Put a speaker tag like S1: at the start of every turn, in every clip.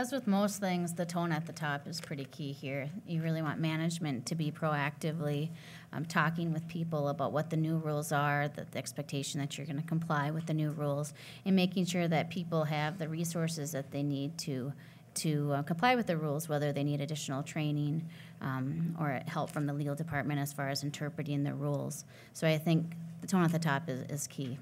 S1: as with most things, the tone at the top is pretty key here. You really want management to be proactively talking with people about what the new rules are, the expectation that you're going to comply with the new rules, and making sure that people have the resources that they need to comply with the rules, whether they need additional training or help from the legal department as far as interpreting the rules. So I think the tone at the top is key.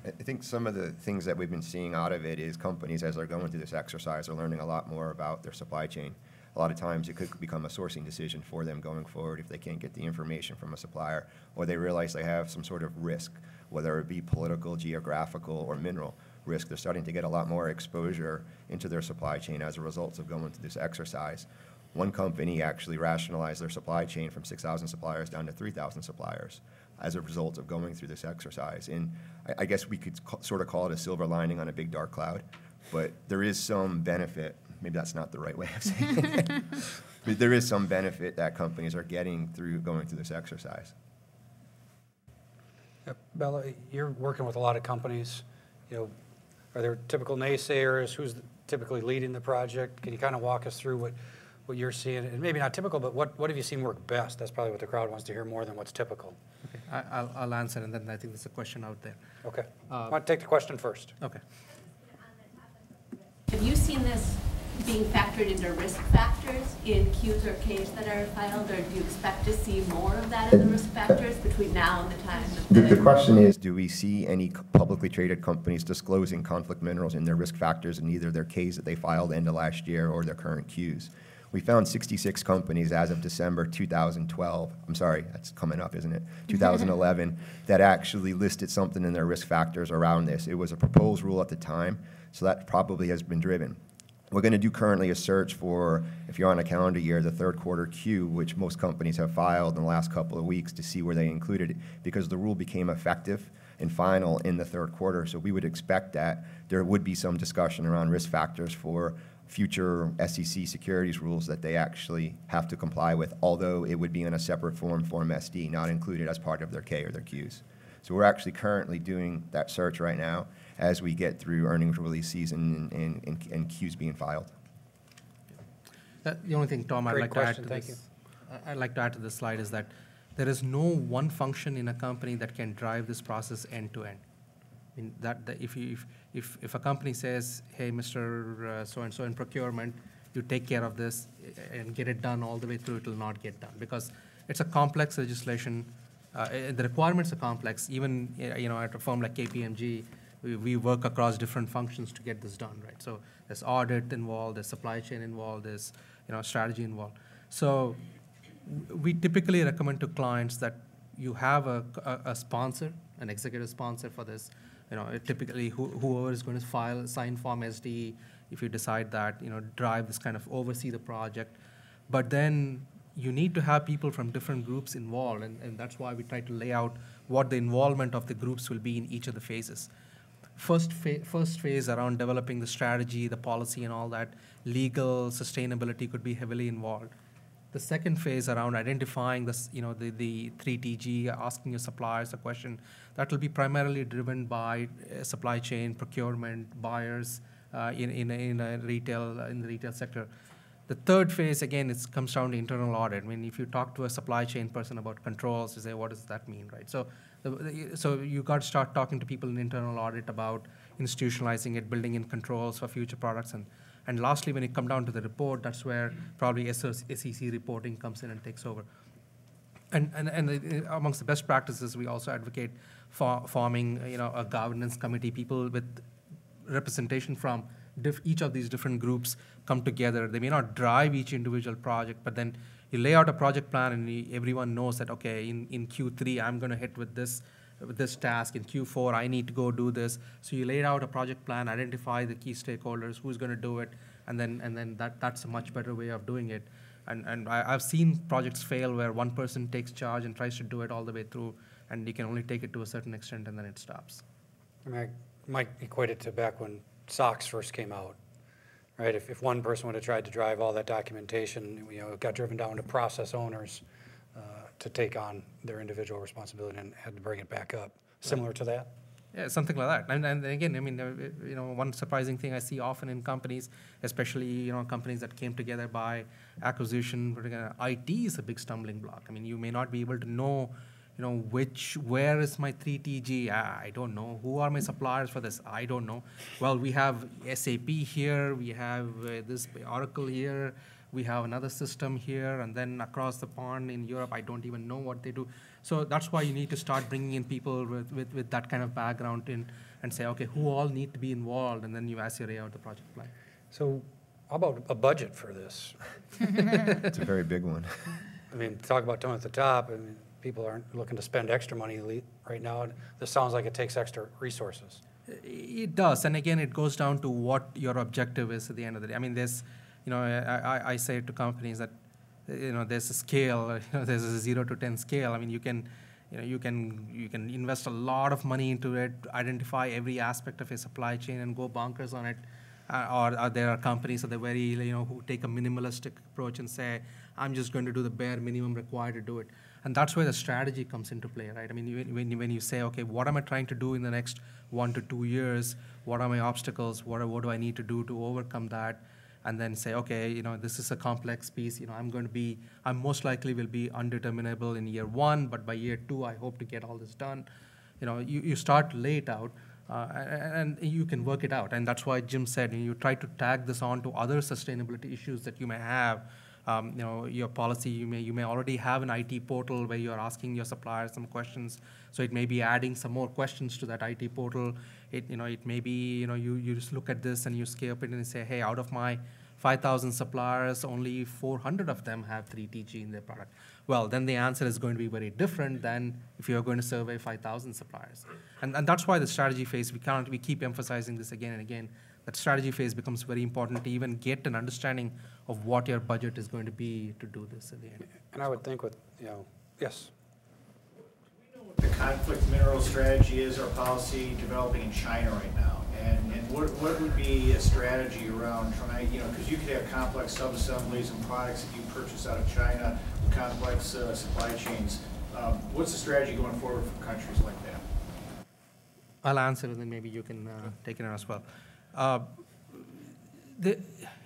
S2: I think some of the things that we've been seeing out of it is companies, as they're going through this exercise, are learning a lot more about their supply chain. A lot of times it could become a sourcing decision for them going forward if they can't get the information from a supplier, or they realize they have some sort of risk, whether it be political, geographical, or mineral risk. They're starting to get a lot more exposure into their supply chain as a result of going through this exercise. One company actually rationalized their supply chain from 6,000 suppliers down to 3,000 suppliers as a result of going through this exercise. And I guess we could sort of call it a silver lining on a big dark cloud, but there is some benefit. Maybe that's not the right way of saying it. But there is some benefit that companies are getting through going through this exercise.
S3: Bella, you're working with a lot of companies. You know, are there typical naysayers? Who's typically leading the project? Can you kind of walk us through what you're seeing? And maybe not typical, but what have you seen work best? That's probably what the crowd wants to hear more than what's typical.
S4: Okay, I'll answer, and then I think there's a question out there.
S3: Okay. I want to take the question first.
S4: Okay.
S5: Have you seen this being factored into risk factors in Qs or Ks that are filed, or do you expect to see more of that in the risk factors between now and the time?
S2: The question is, do we see any publicly traded companies disclosing conflict minerals in their risk factors in either their Ks that they filed end of last year or their current Qs? We found 66 companies as of December 2012, I'm sorry, that's coming up, isn't it? 2011, that actually listed something in their risk factors around this. It was a proposed rule at the time, so that probably has been driven. We're going to do currently a search for, if you're on a calendar year, the third quarter Q, which most companies have filed in the last couple of weeks to see where they included it, because the rule became effective and final in the third quarter. So we would expect that there would be some discussion around risk factors for future SEC securities rules that they actually have to comply with, although it would be in a separate form, Form SD, not included as part of their K or their Qs. So we're actually currently doing that search right now as we get through earnings release season and Qs being filed.
S4: The only thing, Tom, I'd like to add to this slide is that there is no one function in a company that can drive this process end to end. I mean, if a company says, hey, Mr. So-and-so in procurement, you take care of this and get it done all the way through, it will not get done because it's a complex legislation. The requirements are complex. Even at a firm like KPMG, we work across different functions to get this done, right? So there's audit involved, there's supply chain involved, there's strategy involved. So we typically recommend to clients that you have a sponsor, an executive sponsor for this. Typically whoever is going to sign Form SD, if you decide that, drive this kind of oversee the project. But then you need to have people from different groups involved, and that's why we try to lay out what the involvement of the groups will be in each of the phases. First phase around developing the strategy, the policy and all that, legal, sustainability could be heavily involved. The second phase around identifying this, the 3TG, asking your suppliers a question, that will be primarily driven by supply chain, procurement, buyers in the retail sector. The third phase, again, it comes down to internal audit. I mean, if you talk to a supply chain person about controls, you say, what does that mean, right? So you got to start talking to people in internal audit about institutionalizing it, building in controls for future products. And lastly, when you come down to the report, that's where probably SEC reporting comes in and takes over. And amongst the best practices, we also advocate for forming a governance committee, people with representation from each of these different groups come together. They may not drive each individual project, but then you lay out a project plan and everyone knows that, okay, in Q3, I'm going to hit with this task. In Q4, I need to go do this. So you lay out a project plan, identify the key stakeholders, who's going to do it, and then that's a much better way of doing it. And I've seen projects fail where one person takes charge and tries to do it all the way through, and you can only take it to a certain extent, and then it stops.
S3: I mean, I might equate it to back when SOX first came out, right? If one person would have tried to drive all that documentation, it got driven down to process owners to take on their individual responsibility and had to bring it back up. Similar to that?
S4: Yeah, something like that. And again, I mean, one surprising thing I see often in companies, especially, companies that came together by acquisition, IT is a big stumbling block. I mean, you may not be able to know, where is my 3TG? I don't know. Who are my suppliers for this? I don't know. Well, we have SAP here, we have this Oracle here, we have another system here, and then across the pond in Europe, I don't even know what they do. So that's why you need to start bringing in people with that kind of background in and say, okay, who all need to be involved, and then you assurate out the project plan.
S3: So how about a budget for this?
S2: It's a very big one.
S3: I mean, talk about tone at the top, I mean, people aren't looking to spend extra money right now, and this sounds like it takes extra resources.
S4: It does, and again, it goes down to what your objective is at the end of the day. I mean, there's, I say to companies that, there's a scale, there's a 0 to 10 scale. I mean, you can invest a lot of money into it, identify every aspect of a supply chain and go bonkers on it. Or there are companies that are very, who take a minimalistic approach and say, I'm just going to do the bare minimum required to do it. And that's where the strategy comes into play, right? I mean, when you say, okay, what am I trying to do in the next 1 to 2 years? What are my obstacles? What do I need to do to overcome that? And then say, okay, this is a complex piece. I'm most likely will be undeterminable in year 1, but by year 2, I hope to get all this done. You start late out, and you can work it out. And that's why Jim said, you try to tag this on to other sustainability issues that you may have. Your policy, you may already have an IT portal where you're asking your suppliers some questions. So it may be adding some more questions to that IT portal. It may be, you just look at this and you scale up it and say, hey, out of my 5,000 suppliers, only 400 of them have 3TG in their product. Well, then the answer is going to be very different than if you're going to survey 5,000 suppliers. And that's why the strategy phase, we keep emphasizing this again and again, that strategy phase becomes very important to even get an understanding of what your budget is going to be to do this at the end.
S3: And I would think with, yes.
S6: The conflict mineral strategy is our policy developing in China right now, and what would be a strategy around trying, because you could have complex sub-assemblies and products that you purchase out of China, complex supply chains. What's the strategy going forward for countries like that?
S4: I'll answer and then maybe you can take it on as well.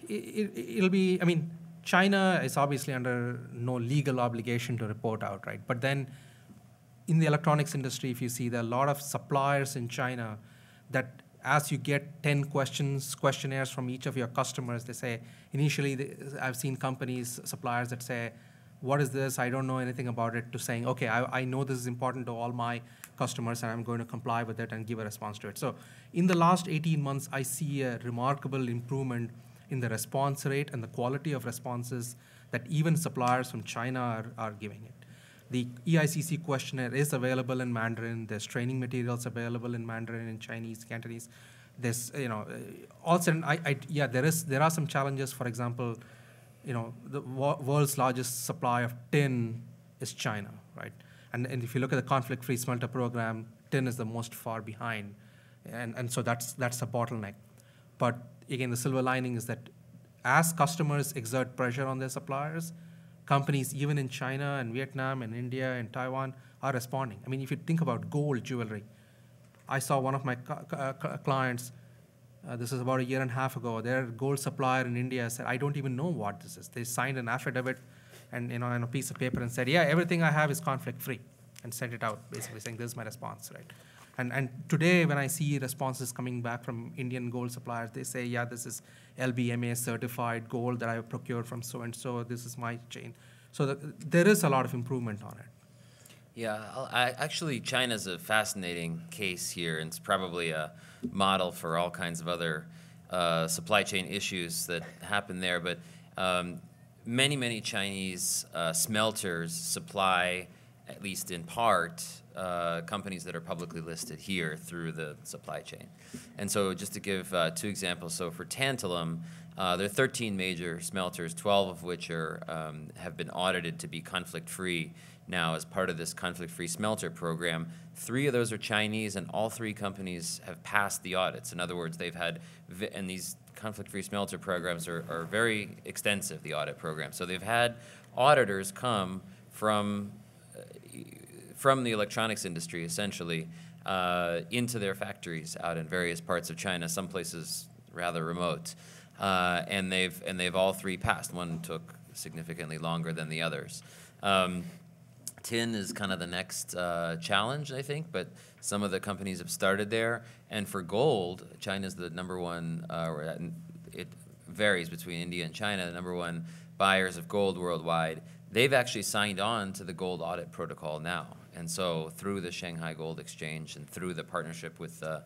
S4: It'll be, I mean, China is obviously under no legal obligation to report out, right? But then in the electronics industry, if you see, there are a lot of suppliers in China that as you get 10 questionnaires from each of your customers, they say, initially, I've seen companies, suppliers that say, what is this? I don't know anything about it, to saying, okay, I know this is important to all my customers and I'm going to comply with it and give a response to it. So in the last 18 months, I see a remarkable improvement in the response rate and the quality of responses that even suppliers from China are giving it. The EICC questionnaire is available in Mandarin. There's training materials available in Mandarin and Chinese, Cantonese. There's, also, there are some challenges. For example, the world's largest supply of tin is China, right? And if you look at the conflict-free smelter program, tin is the most far behind. And so that's a bottleneck. But again, the silver lining is that as customers exert pressure on their suppliers, companies even in China and Vietnam and India and Taiwan are responding. I mean, if you think about gold jewelry, I saw one of my clients, this is about a year and a half ago, their gold supplier in India said, I don't even know what this is. They signed an affidavit and on a piece of paper and said, yeah, everything I have is conflict-free, and sent it out, basically saying, this is my response, right? And today, when I see responses coming back from Indian gold suppliers, they say, yeah, this is LBMA certified gold that I procured from so-and-so, this is my chain. So there is a lot of improvement on it.
S7: Yeah, actually, China's a fascinating case here, and it's probably a model for all kinds of other supply chain issues that happen there. But many Chinese smelters supply, at least in part, companies that are publicly listed here through the supply chain. And so just to give 2 examples, so for tantalum, there are 13 major smelters, 12 of which have been audited to be conflict-free now as part of this conflict-free smelter program. 3 of those are Chinese, and all 3 companies have passed the audits. In other words, they've had, and these conflict-free smelter programs are very extensive, the audit program. So they've had auditors come from the electronics industry, essentially, into their factories out in various parts of China, some places rather remote. And they've all three passed. One took significantly longer than the others. Tin is kind of the next challenge, I think, but some of the companies have started there. And for gold, China's the number one, it varies between India and China, the number one buyers of gold worldwide. They've actually signed on to the gold audit protocol now. And so through the Shanghai Gold Exchange and through the partnership with the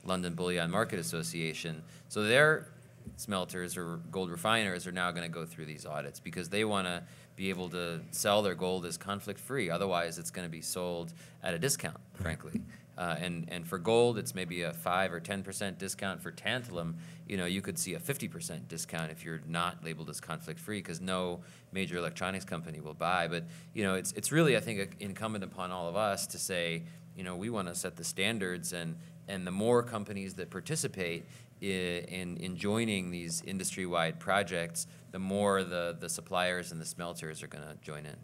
S7: London Bullion Market Association, so their smelters or gold refiners are now going to go through these audits because they want to be able to sell their gold as conflict-free. Otherwise, it's going to be sold at a discount, frankly. And for gold, it's maybe a 5 or 10% discount. For tantalum, you could see a 50% discount if you're not labeled as conflict-free because no major electronics company will buy. But it's really, I think, incumbent upon all of us to say, we want to set the standards, and the more companies that participate in joining these industry-wide projects, the more the suppliers and the smelters are going to join in.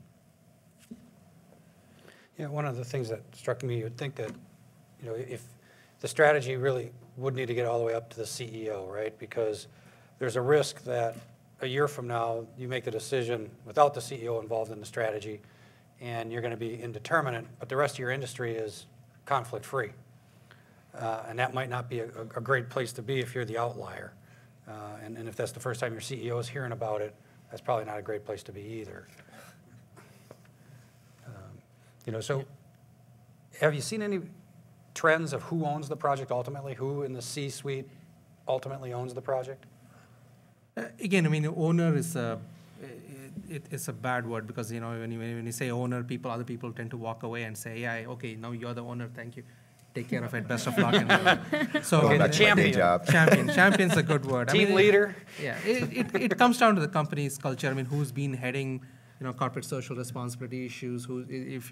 S3: Yeah, one of the things that struck me, you'd think that, if the strategy really would need to get all the way up to the CEO, right? Because there's a risk that a year from now, you make the decision without the CEO involved in the strategy, and you're going to be indeterminate, but the rest of your industry is conflict-free. And that might not be a great place to be if you're the outlier. And if that's the first time your CEO is hearing about it, that's probably not a great place to be either. So have you seen any trends of who owns the project ultimately? Who in the C-suite ultimately owns the project?
S4: Again, I mean, owner is it's a bad word because, when you say owner, other people tend to walk away and say, yeah, okay, now you're the owner, thank you. Take care of it. Best of luck. So
S2: Going back to my day job.
S4: Champion's a good word.
S3: Team leader.
S4: Yeah, it comes down to the company's culture. I mean, who's been heading, corporate social responsibility issues? If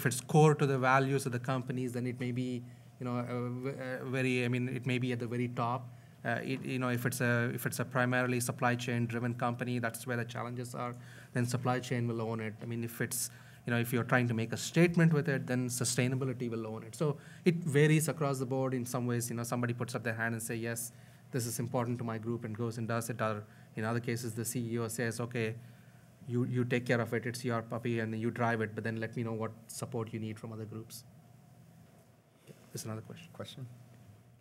S4: it's core to the values of the companies, then it may be, it may be at the very top. If it's a primarily supply chain driven company, that's where the challenges are. Then supply chain will own it. I mean, if it's if you're trying to make a statement with it, then sustainability will own it. So it varies across the board. In some ways, somebody puts up their hand and say, yes, this is important to my group, and goes and does it. Or in other cases, the CEO says, okay, you take care of it. It's your puppy, and you drive it. But then let me know what support you need from other groups. There's another question.
S2: Question?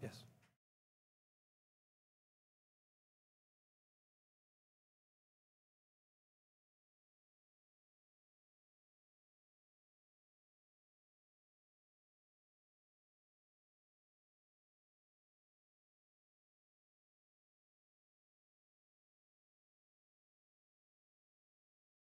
S3: Yes.